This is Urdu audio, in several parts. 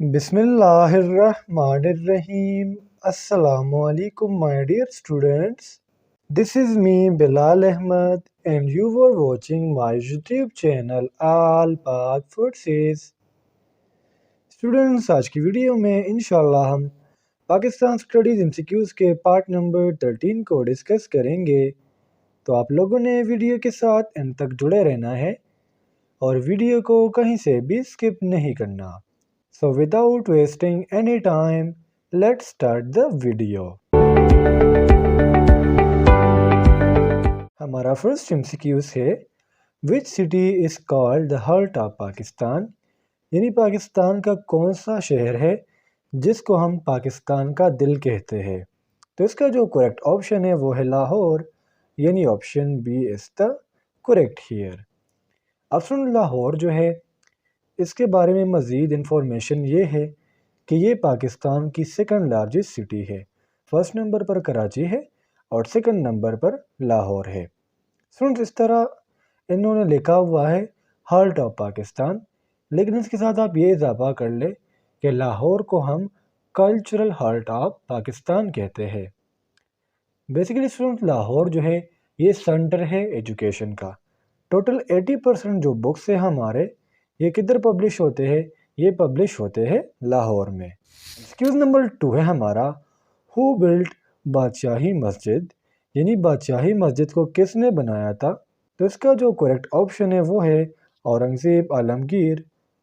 بسم اللہ الرحمن الرحیم۔ السلام علیکم my dear students. This is me Bilal Ahmed and you were watching my YouTube channel All Pak Foods. Students، آج کی ویڈیو میں انشاءاللہ ہم پاکستان اسٹڈیز MCQs کے پارٹ نمبر 13 کو ڈسکس کریں گے، تو آپ لوگوں نے ویڈیو کے ساتھ اینڈ تک جڑے رہنا ہے اور ویڈیو کو کہیں سے بھی سکپ نہیں کرنا۔ So without wasting any time, let's start the video. ہمارا فرسٹ MCQs ہے Which city is called the heart of Pakistan؟ یعنی پاکستان کا کون سا شہر ہے جس کو ہم پاکستان کا دل کہتے ہیں؟ تو اس کا جو کریکٹ آپشن ہے وہ ہے لاہور، یعنی option B is the correct here۔ اب سن، لاہور جو ہے اس کے بارے میں مزید انفارمیشن یہ ہے کہ یہ پاکستان کی سیکنڈ لارجسٹ سٹی ہے۔ فرسٹ نمبر پر کراچی ہے اور سیکنڈ نمبر پر لاہور ہے۔ سنٹ، اس طرح انہوں نے لکھا ہوا ہے ہارٹ آف پاکستان، لیکن اس کے ساتھ آپ یہ اضافہ کر لیں کہ لاہور کو ہم کلچرل ہارٹ آف پاکستان کہتے ہیں۔ بیسیکلی سنٹ، لاہور جو ہے یہ سینٹر ہے ایجوکیشن کا۔ ٹوٹل 80% جو بکس ہیں ہمارے، یہ کدھر پبلش ہوتے ہیں؟ یہ پبلش ہوتے ہیں لاہور میں۔ ایکسکیوز نمبر 2 ہے ہمارا ہو بلٹ بادشاہی مسجد؟ یعنی بادشاہی مسجد کو کس نے بنایا تھا؟ تو اس کا جو کریکٹ آپشن ہے وہ ہے اورنگزیب عالمگیر،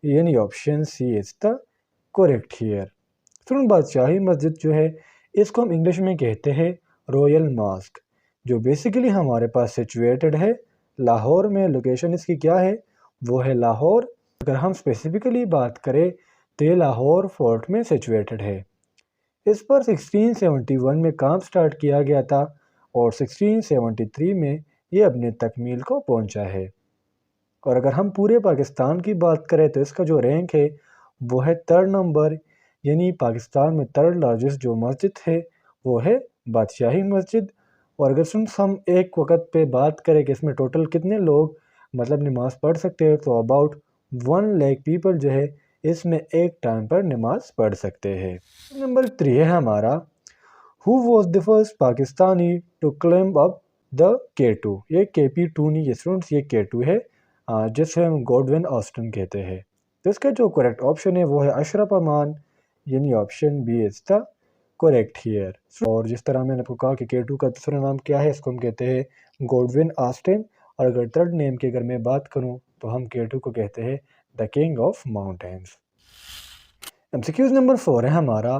یعنی option C is the correct here۔ سن، بادشاہی مسجد جو ہے اس کو ہم انگلش میں کہتے ہیں رویل ماسک، جو بیسیکلی ہمارے پاس سچویٹڈ ہے لاہور میں۔ لوکیشن اس کی کیا ہے؟ وہ ہے لاہور۔ اگر ہم اسپیسیفکلی بات کریں تو یہ لاہور فورٹ میں سچویٹڈ ہے۔ اس پر 1671 میں کام سٹارٹ کیا گیا تھا اور 1673 میں یہ اپنے تکمیل کو پہنچا ہے۔ اور اگر ہم پورے پاکستان کی بات کریں تو اس کا جو رینک ہے وہ ہے 3rd نمبر، یعنی پاکستان میں 3rd لارجسٹ جو مسجد ہے وہ ہے بادشاہی مسجد۔ اور اگر ہم ایک وقت پہ بات کریں کہ اس میں ٹوٹل کتنے لوگ نماز پڑھ سکتے ہیں، تو اباؤٹ 1 لاکھ پیپل جو ہے اس میں ایک ٹائم پر نماز پڑھ سکتے ہیں۔ نمبر 3 ہے ہمارا Who was the first Pakistani to climb up the K2؟ یہ KP2 نہیں، یہ K2 ہے جسے ہم گوڈون آسٹن کہتے ہیں۔ تو اس کا جو کریکٹ آپشن ہے وہ ہے اشرف امان، یعنی option B is the correct here۔ اور جس طرح میں نے آپ کو کہا کہ K2 کا دوسرا نام کیا ہے، اس کو ہم کہتے ہیں گوڈون آسٹن۔ اور اگر 3rd نیم کی اگر میں بات کروں تو ہم K2 کو کہتے ہیں the king of mountains. MCQs number 4 ہے ہمارا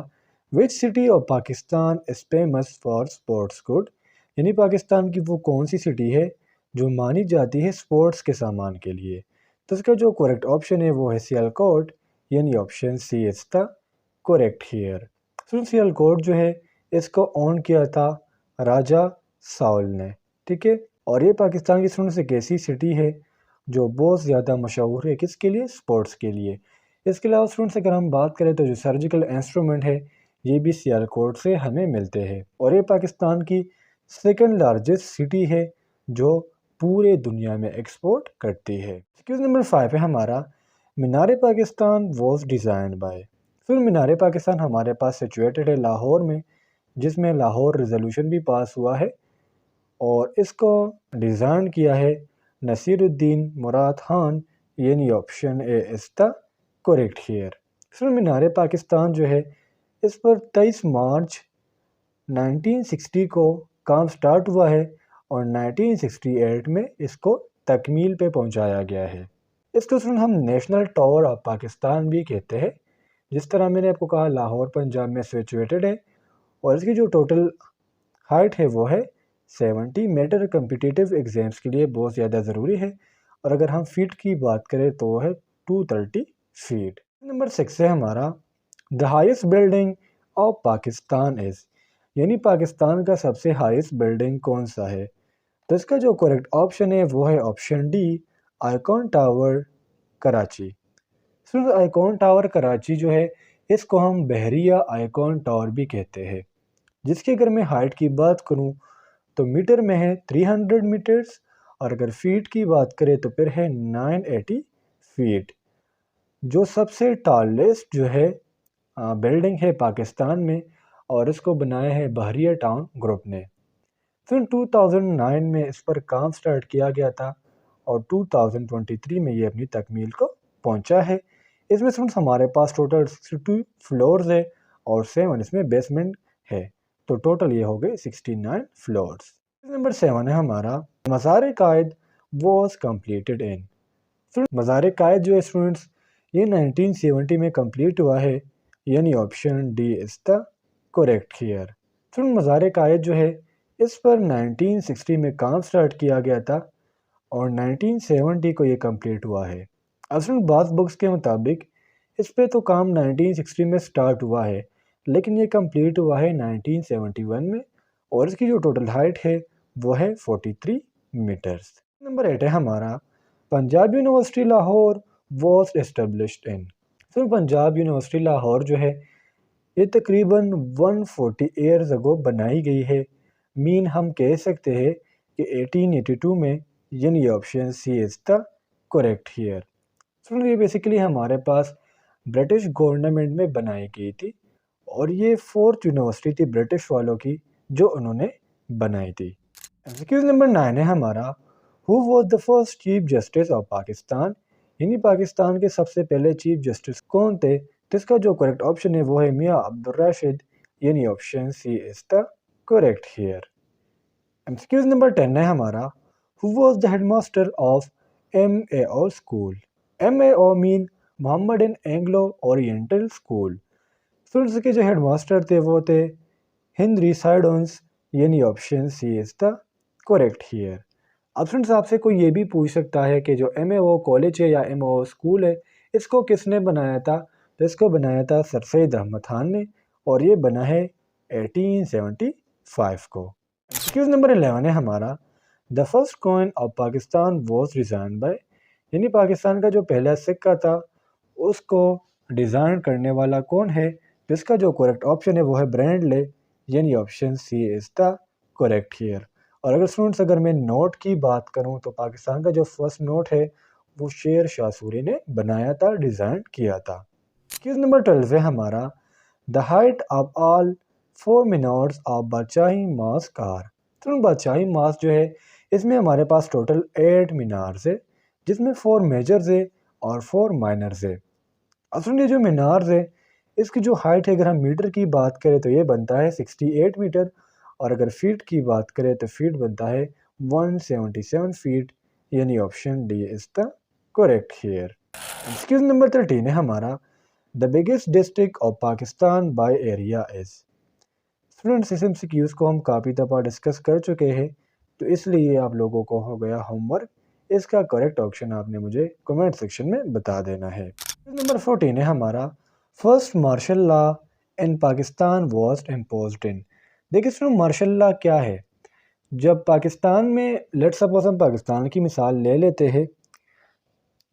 which city of Pakistan is famous for sports goods? یعنی پاکستان کی وہ کون سی سٹی ہے جو مانی جاتی ہے اسپورٹس کے سامان کے لیے؟ تو اس کا جو کریکٹ آپشن ہے وہ ہے سیالکوٹ، یعنی option C is the correct here۔ Sialkot جو ہے اس کو اون کیا تھا راجہ ساول نے، ٹھیک ہے۔ اور یہ پاکستان کی سن سے ایک ایسی سٹی ہے جو بہت زیادہ مشہور ہے، کس کے لیے؟ سپورٹس کے لیے۔ اس کے علاوہ اسٹوڈنٹس اگر ہم بات کریں تو جو سرجیکل انسٹرومنٹ ہے یہ بھی سیالکوٹ سے ہمیں ملتے ہیں۔ اور یہ پاکستان کی سیکنڈ لارجسٹ سٹی ہے جو پورے دنیا میں ایکسپورٹ کرتی ہے۔ ایکسکیوز نمبر 5 ہے ہمارا مینار پاکستان واز ڈیزائنڈ بائی؟ پھر مینار پاکستان ہمارے پاس سچویٹڈ ہے لاہور میں، جس میں لاہور ریزولوشن بھی پاس ہوا ہے، اور اس کو ڈیزائن کیا ہے نصیر الدین مراد خان، یعنی option A is the correct here۔ سر، مینار پاکستان جو ہے اس پر 23 مارچ 1960 کو کام سٹارٹ ہوا ہے اور 1968 میں اس کو تکمیل پہ پہنچایا گیا ہے۔ اس کو ہم نیشنل ٹاور آف پاکستان بھی کہتے ہیں۔ جس طرح میں نے آپ کو کہا لاہور پنجاب میں سچویٹڈ ہے، اور اس کی جو ٹوٹل ہائٹ ہے وہ ہے 70 میٹر۔ کمپٹیٹیو ایگزامس کے لیے بہت زیادہ ضروری ہے، اور اگر ہم فیٹ کی بات کریں تو وہ ہے 230 فیٹ۔ نمبر 6 ہے ہمارا the highest building of Pakistan is? یعنی پاکستان کا سب سے ہائیسٹ بلڈنگ کون سا ہے؟ تو اس کا جو کریکٹ آپشن ہے وہ ہے option D icon tower Karachi. Icon tower Karachi جو ہے اس کو ہم بحریہ آئیکون ٹاور بھی کہتے ہیں، جس کی اگر میں ہائٹ کی بات کروں تو میٹر میں ہے 300 میٹرز، اور اگر فیٹ کی بات کریں تو پھر ہے 980 فیٹ۔ جو سب سے ٹالسٹ جو ہے بلڈنگ ہے پاکستان میں اور اس کو بنایا ہے بحریہ ٹاؤن گروپ نے۔ پھر 2009 میں اس پر کام سٹارٹ کیا گیا تھا اور 2023 میں یہ اپنی تکمیل کو پہنچا ہے۔ اس میں اسٹوڈنٹس ہمارے پاس ٹوٹل 62 فلورز ہے اور 7 اس میں بیسمنٹ ہے، تو ٹوٹل یہ ہو گئے 69 فلورز۔ نمبر 7 ہے ہمارا مزار قائد واز کمپلیٹڈ ان۔ مزار قائد جو ہے اسٹوڈنٹس یہ 1970 میں کمپلیٹ ہوا ہے، یعنی option D is the correct here. مزار قائد جو ہے اس پر 1960 میں کام سٹارٹ کیا گیا تھا اور 1970 کو یہ کمپلیٹ ہوا ہے۔ اصل بعض بکس کے مطابق اس پہ تو کام 1960 میں سٹارٹ ہوا ہے، لیکن یہ کمپلیٹ ہوا ہے 1971 میں اور اس کی جو ٹوٹل ہائٹ ہے وہ ہے 43 میٹرز۔ نمبر 8 ہے ہمارا Punjab university Lahore was established in. Punjab university Lahore جو ہے یہ تقریباً 140 ایئرز اگو بنائی گئی ہے، مین ہم کہہ سکتے ہیں کہ 1882 میں، یعنی option C is the correct here. یہ بیسیکلی ہمارے پاس برٹش گورنمنٹ میں بنائی گئی تھی اور یہ 4th یونیورسٹی تھی برٹش والوں کی جو انہوں نے بنائی تھی۔ نمبر 9 ہے ہمارا who was the first chief justice of Pakistan, یعنی پاکستان کے سب سے پہلے چیف جسٹس کون تھے؟ جس کا جو کریکٹ آپشن ہے وہ ہے میاں عبد الراشد، یعنی option C is the correct here. Number 10 ہے ہمارا who was the head master of MAO school. MAO مین Mohammedan Anglo Oriental school. Students کے جو ہیڈ ماسٹر تھے وہ تھے ہنری سائڈونس، یعنی option C is the correct here. اب اسٹوڈنٹس آپ سے کوئی یہ بھی پوچھ سکتا ہے کہ جو MAO کالج ہے یا MAO اسکول ہے اس کو کس نے بنایا تھا؟ تو اس کو بنایا تھا سر سید احمد خان نے اور یہ بنا ہے 1875 کو۔ نمبر 11 ہے ہمارا the first coin of Pakistan was designed by, یعنی پاکستان کا جو پہلا سکہ تھا اس کو ڈیزائن کرنے والا کون ہے؟ جس کا جو کریکٹ آپشن ہے وہ ہے برینڈلے، یعنی option C is the correct here. اور اگر اسٹوڈنٹس اگر میں نوٹ کی بات کروں تو پاکستان کا جو فرسٹ نوٹ ہے وہ شیر شاہ سوری نے بنایا تھا، ڈیزائن کیا تھا۔ نمبر 12 ہے ہمارا دا ہائٹ آف آل 4 مینارز آف بادشاہی ماس کار۔ بادشاہی ماس جو ہے اس میں ہمارے پاس ٹوٹل 8 مینارز ہے، جس میں 4 میجرز ہے اور 4 مائنرز ہے۔ اصل یہ جو مینارز ہے اس کی جو ہائٹ ہے اگر ہم میٹر کی بات کریں تو یہ بنتا ہے 68 میٹر اور اگر فیٹ کی بات کریں تو فیٹ بنتا ہے 177 فیٹ، یعنی option D is the correct here. Number 13 ہے ہمارا the biggest district of Pakistan by area is. Students اس MCQs کو ہم کافی دفعہ ڈسکس کر چکے ہیں تو اس لیے آپ لوگوں کو ہو گیا ہوم ورک، اس کا کریکٹ آپشن آپ نے مجھے کمنٹ سیکشن میں بتا دینا ہے۔ نمبر 14 ہے ہمارا first martial law in Pakistan was imposed in. دیکھیں اسٹوڈنٹ مارشل لا کیا ہے؟ جب پاکستان میں لیٹ سپوز ہم پاکستان کی مثال لے لیتے ہیں،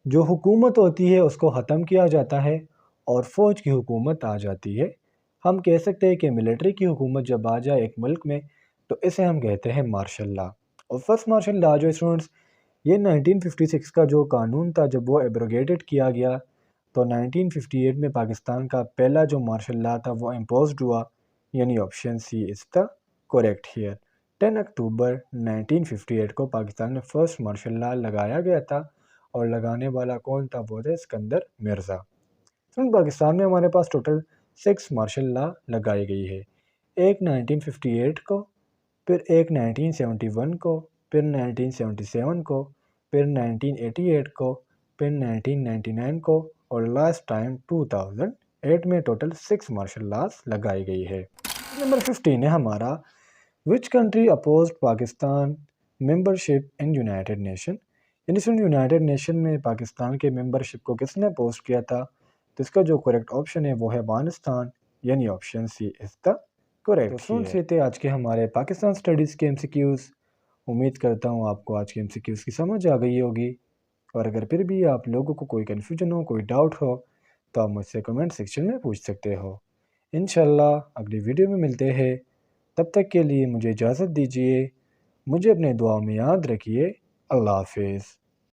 جو حکومت ہوتی ہے اس کو ختم کیا جاتا ہے اور فوج کی حکومت آ جاتی ہے۔ ہم کہہ سکتے ہیں کہ ملٹری کی حکومت جب آ جائے ایک ملک میں تو اسے ہم کہتے ہیں مارشل لا۔ اور فرسٹ مارشل لا جو اسٹوڈنٹس یہ 1956 کا جو قانون تھا جب وہ ایبروگیٹڈ کیا گیا تو 1958 میں پاکستان کا پہلا جو مارشل لا تھا وہ امپوزڈ ہوا، یعنی option C is the correct here. 10 October 1958 کو پاکستان میں فرسٹ مارشل لا لگایا گیا تھا اور لگانے والا کون تھا؟ وہ تھے اسکندر مرزا۔ پاکستان میں ہمارے پاس ٹوٹل 6 مارشل لا لگائی گئی ہے، ایک 1958 کو، پھر ایک 1971 کو، پھر 1977 کو، پھر 1988 کو، پھر 1999 کو اور لاسٹ ٹائم 2008 میں ٹوٹل 6 مارشل لاز لگائی گئی ہے۔ نمبر 15 ہے ہمارا which country opposed Pakistan membership in United nation, یعنی یونائٹڈ نیشن میں پاکستان کے ممبرشپ کو کس نے اپوز کیا تھا؟ تو اس کا جو کریکٹ آپشن ہے وہ ہے افغانستان، یعنی option C is the correct. سے تھے آج کے ہمارے پاکستان اسٹڈیز کے MCQs۔ امید کرتا ہوں آپ کو آج کے MCQs کی سمجھ آ گئی ہوگی، اور اگر پھر بھی آپ لوگوں کو کوئی کنفیوژن ہو، کوئی ڈاؤٹ ہو تو آپ مجھ سے کمنٹ سیکشن میں پوچھ سکتے ہو۔ انشاءاللہ اگلی ویڈیو میں ملتے ہیں، تب تک کے لیے مجھے اجازت دیجیے، مجھے اپنے دعا میں یاد رکھیے۔ اللہ حافظ۔